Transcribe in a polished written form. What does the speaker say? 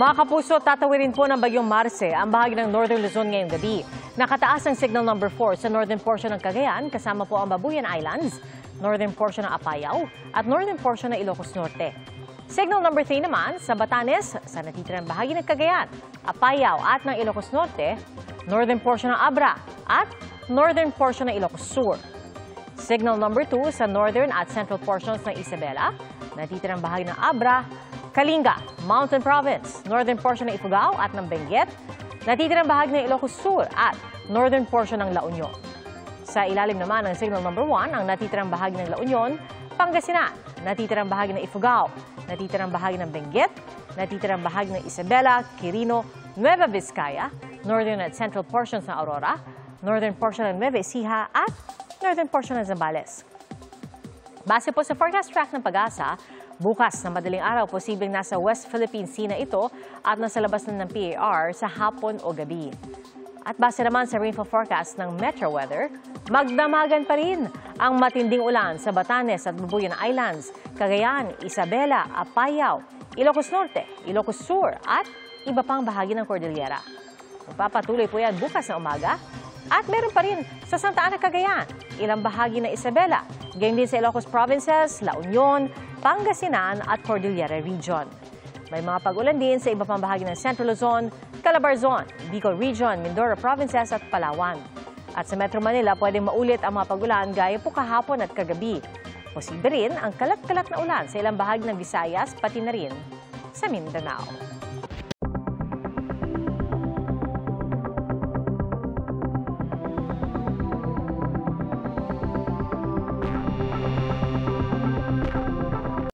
Mga kapuso, tatawirin po ng bagyong Marce ang bahagi ng Northern Luzon ngayong gabi. Nakataas ang signal number 4 sa northern portion ng Cagayan, kasama po ang Babuyan Islands, northern portion ng Apayao at northern portion ng Ilocos Norte. Signal number 3 naman sa Batanes, sa natitirang bahagi ng Cagayan, Apayao at ng Ilocos Norte, northern portion ng Abra at northern portion ng Ilocos Sur. Signal number 2 sa northern at central portions ng Isabela, natitirang bahagi ng Abra, Kalinga, Mountain Province, northern portion ng Ifugao at ng Benguet, natitirang bahagi ng Ilocos Sur at northern portion ng La Union. Sa ilalim naman ng signal number 1, ang natitirang bahagi ng La Union, Pangasinan, natitirang bahagi ng Ifugao, natitirang bahagi ng Benguet, natitirang bahagi ng Isabela, Quirino, Nueva Vizcaya, northern at central portions ng Aurora, northern portion ng Nueva Ecija at northern portion ng Zambales. Base po sa forecast track ng Pag-asa, bukas na madaling araw, posibleng nasa West Philippine Sea na ito at nasa labas na ng PAR sa hapon o gabi. At base naman sa rainfall forecast ng Metro Weather, magdamagan pa rin ang matinding ulan sa Batanes at Babuyan Islands, Cagayan, Isabela, Apayao, Ilocos Norte, Ilocos Sur at iba pang bahagi ng Cordillera. Magpapatuloy po yan bukas na umaga. At meron pa rin sa Santa Ana, Cagayan, ilang bahagi ng Isabela, gayon din sa Ilocos Provinces, La Union, Pangasinan at Cordillera Region. May mga pag-ulan din sa iba pang bahagi ng Central Luzon, Calabarzon, Bicol Region, Mindoro Provinces at Palawan. At sa Metro Manila, pwedeng maulit ang mga pag-ulan gaya po kahapon at kagabi. Posible rin ang kalat-kalat na ulan sa ilang bahagi ng Visayas, pati na rin sa Mindanao.